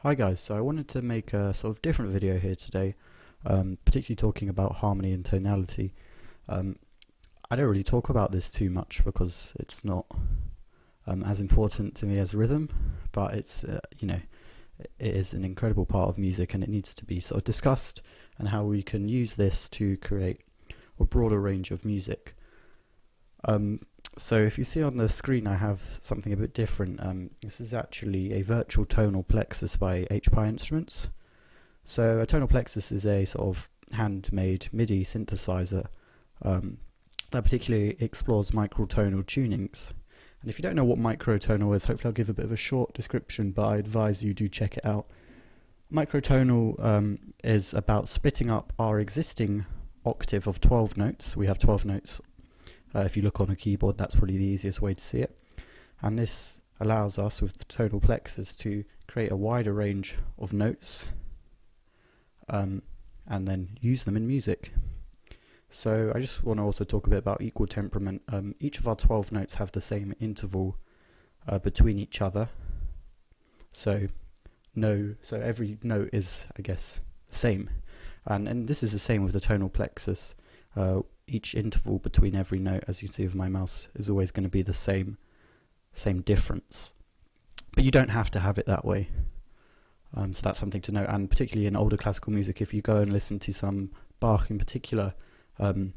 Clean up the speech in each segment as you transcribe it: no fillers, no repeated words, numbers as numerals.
Hi guys, so I wanted to make a sort of different video here today, particularly talking about harmony and tonality. I don't really talk about this too much because it's not as important to me as rhythm, but it's, it is an incredible part of music and it needs to be sort of discussed, and how we can use this to create a broader range of music. So if you see on the screen, I have something a bit different. This is actually a virtual tonal plexus by HPI Instruments. So a tonal plexus is a sort of handmade MIDI synthesizer that particularly explores microtonal tunings. And if you don't know what microtonal is, hopefully I'll give a bit of a short description, but I advise you do check it out. Microtonal is about splitting up our existing octave of 12 notes. We have 12 notes. If you look on a keyboard, that's probably the easiest way to see it. And this allows us, with the tonal plexus, to create a wider range of notes and then use them in music. So I just want to also talk a bit about equal temperament. Each of our 12 notes have the same interval between each other. So every note is, I guess, the same. And this is the same with the tonal plexus. Each interval between every note, as you can see with my mouse, is always going to be the same difference. But you don't have to have it that way. So that's something to note. And particularly in older classical music, if you go and listen to some Bach in particular, the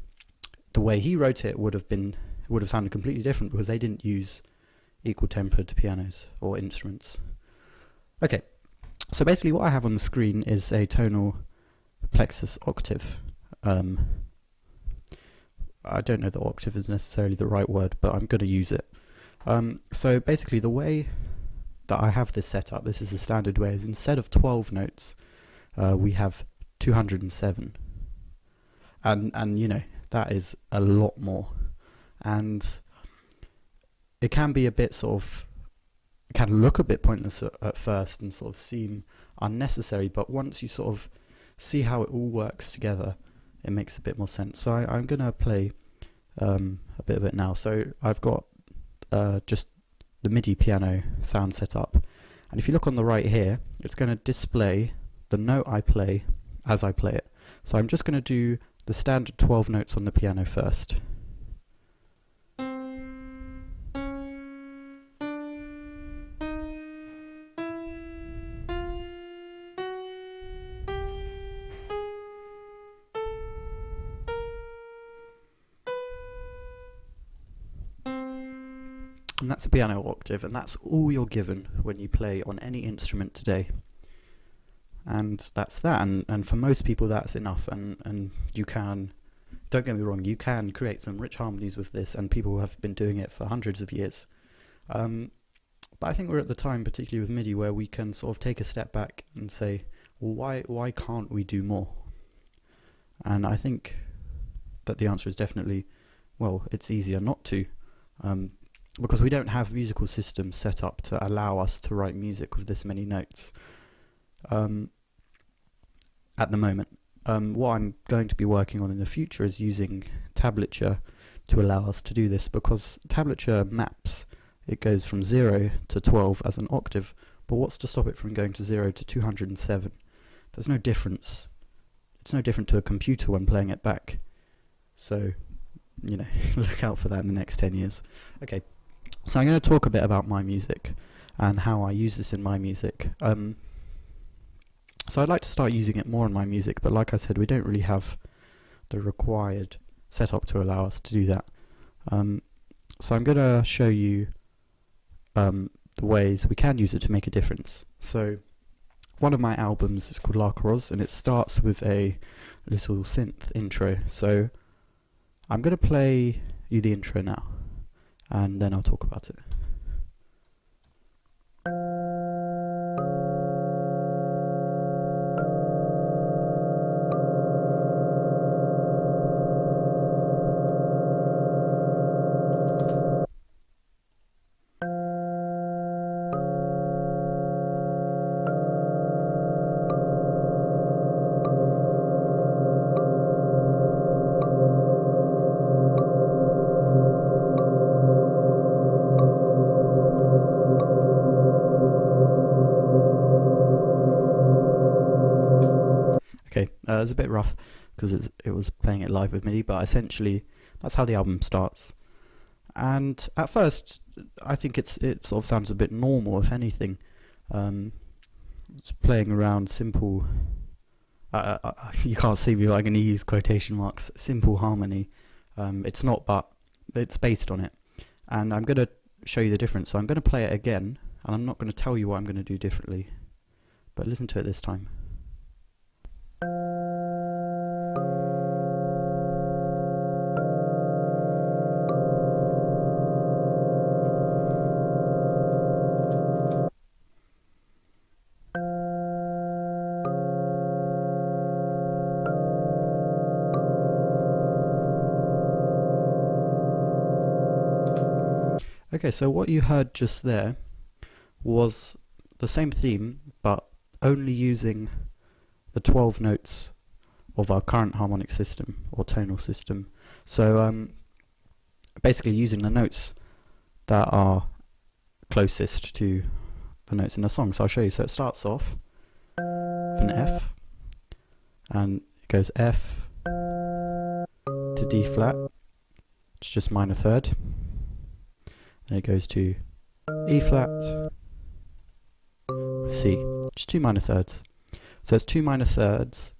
way he wrote it would have sounded completely different, because they didn't use equal tempered pianos or instruments. Okay, so basically what I have on the screen is a tonal plexus octave. I don't know that octave is necessarily the right word, but I'm going to use it. So basically the way that I have this set up, this is the standard way, is instead of 12 notes, we have 207. And you know, that is a lot more. And it can be a bit it can look a bit pointless at first and sort of seem unnecessary, but once you sort of see how it all works together, it makes a bit more sense. So I'm going to play a bit of it now. So I've got just the MIDI piano sound set up, and if you look on the right here, it's going to display the note I play as I play it. So I'm just going to do the standard 12 notes on the piano first. And that's a piano octave, and that's all you're given when you play on any instrument today. And that's that, and for most people that's enough, and you can, don't get me wrong, you can create some rich harmonies with this, and people have been doing it for hundreds of years. But I think we're at the time, particularly with MIDI, where we can sort of take a step back and say, well, why can't we do more? And I think that the answer is definitely, well, it's easier not to. Because we don't have musical systems set up to allow us to write music with this many notes at the moment. What I'm going to be working on in the future is using tablature to allow us to do this, because tablature maps, it goes from 0 to 12 as an octave, but what's to stop it from going to 0 to 207? There's no difference. It's no different to a computer when playing it back. So, you know, look out for that in the next 10 years. Okay. So I'm going to talk a bit about my music and how I use this in my music. So I'd like to start using it more in my music, but like I said, we don't really have the required setup to allow us to do that. So I'm going to show you the ways we can use it to make a difference. So one of my albums is called La Crosse, and it starts with a little synth intro. So I'm going to play you the intro now, and then I'll talk about it. Okay, it was a bit rough because it was playing it live with MIDI, but essentially that's how the album starts. And at first, I think it sort of sounds a bit normal, if anything. It's playing around simple. You can't see me, but I'm going to use quotation marks. Simple harmony. It's not, but it's based on it. And I'm going to show you the difference. So I'm going to play it again, and I'm not going to tell you what I'm going to do differently. But listen to it this time. Okay, so what you heard just there was the same theme, but only using the 12 notes of our current harmonic system, or tonal system. So basically using the notes that are closest to the notes in the song. So I'll show you. So it starts off with an F, and it goes F to D flat, it's just minor third. Then it goes to E flat, C, just 2 minor thirds. So it's 2 minor thirds,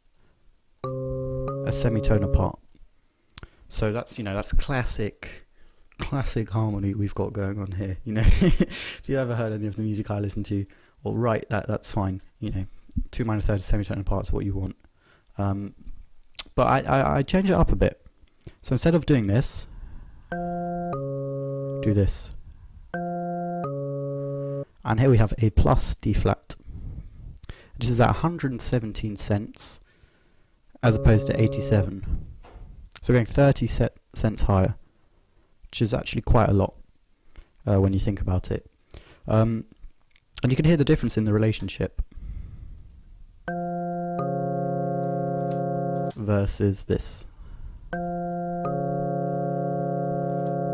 a semitone apart. So that's, that's classic harmony we've got going on here. If you ever heard any of the music I listen to or write, that's fine. 2 minor thirds, semitone apart is what you want. But I change it up a bit. So instead of doing this, do this. And here we have a plus D flat. This is at 117 cents as opposed to 87. So we're going 30 cents higher, which is actually quite a lot when you think about it. And you can hear the difference in the relationship versus this.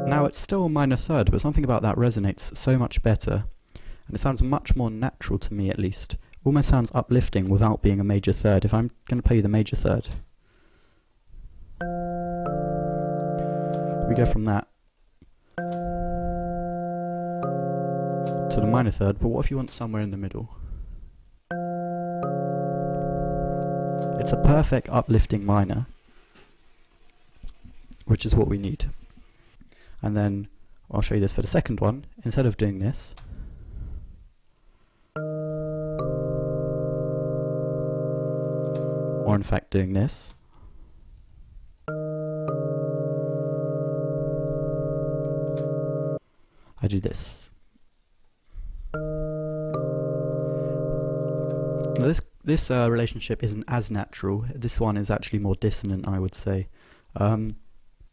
Now it's still a minor third, but something about that resonates so much better, and it sounds much more natural to me, at least. Almost sounds uplifting without being a major third. If I'm going to play you the major third, we go from that to the minor third, but what if you want somewhere in the middle? It's a perfect uplifting minor, which is what we need. And then I'll show you this for the second one. Instead of doing this, or in fact doing this, I do this. Now this relationship isn't as natural. This one is actually more dissonant, I would say.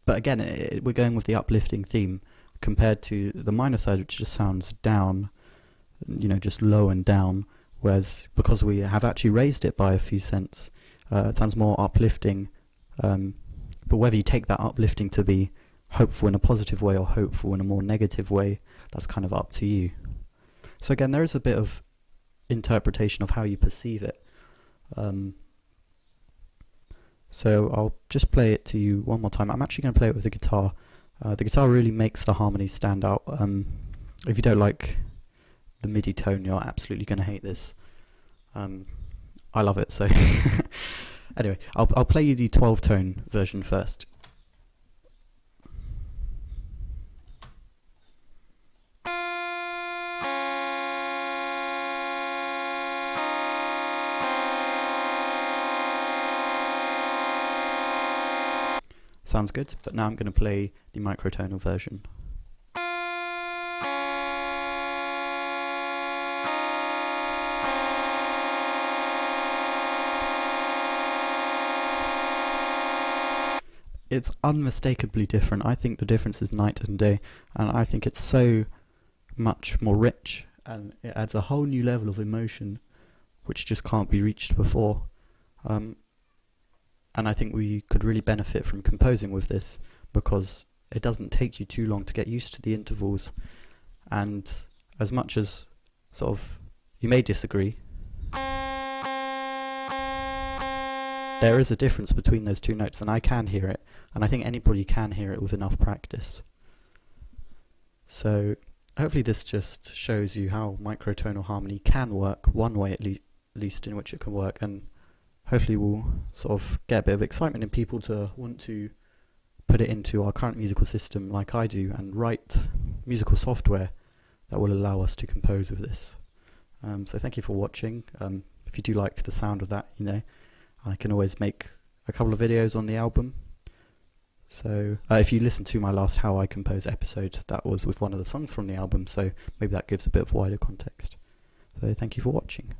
But again, we're going with the uplifting theme compared to the minor third, which just sounds down, just low and down, whereas because we have actually raised it by a few cents, it sounds more uplifting. But whether you take that uplifting to be hopeful in a positive way or hopeful in a more negative way, that's kind of up to you. So again, there is a bit of interpretation of how you perceive it. So I'll just play it to you one more time. I'm actually going to play it with the guitar. The guitar really makes the harmonies stand out. If you don't like the MIDI tone, you're absolutely going to hate this. I love it, so anyway, I'll play you the 12-tone version first. Sounds good, but now I'm going to play the microtonal version. It's unmistakably different. I think the difference is night and day, and I think it's so much more rich, and it adds a whole new level of emotion which just can't be reached before. And I think we could really benefit from composing with this, because it doesn't take you too long to get used to the intervals. And as much as sort of you may disagree, there is a difference between those two notes, and I can hear it, and I think anybody can hear it with enough practice. So hopefully this just shows you how microtonal harmony can work, one way at least in which it can work, and hopefully we'll sort of get a bit of excitement in people to want to put it into our current musical system like I do and write musical software that will allow us to compose with this. So thank you for watching. If you do like the sound of that, I can always make a couple of videos on the album. So if you listen to my last How I Compose episode, that was with one of the songs from the album, so maybe that gives a bit of wider context. So thank you for watching.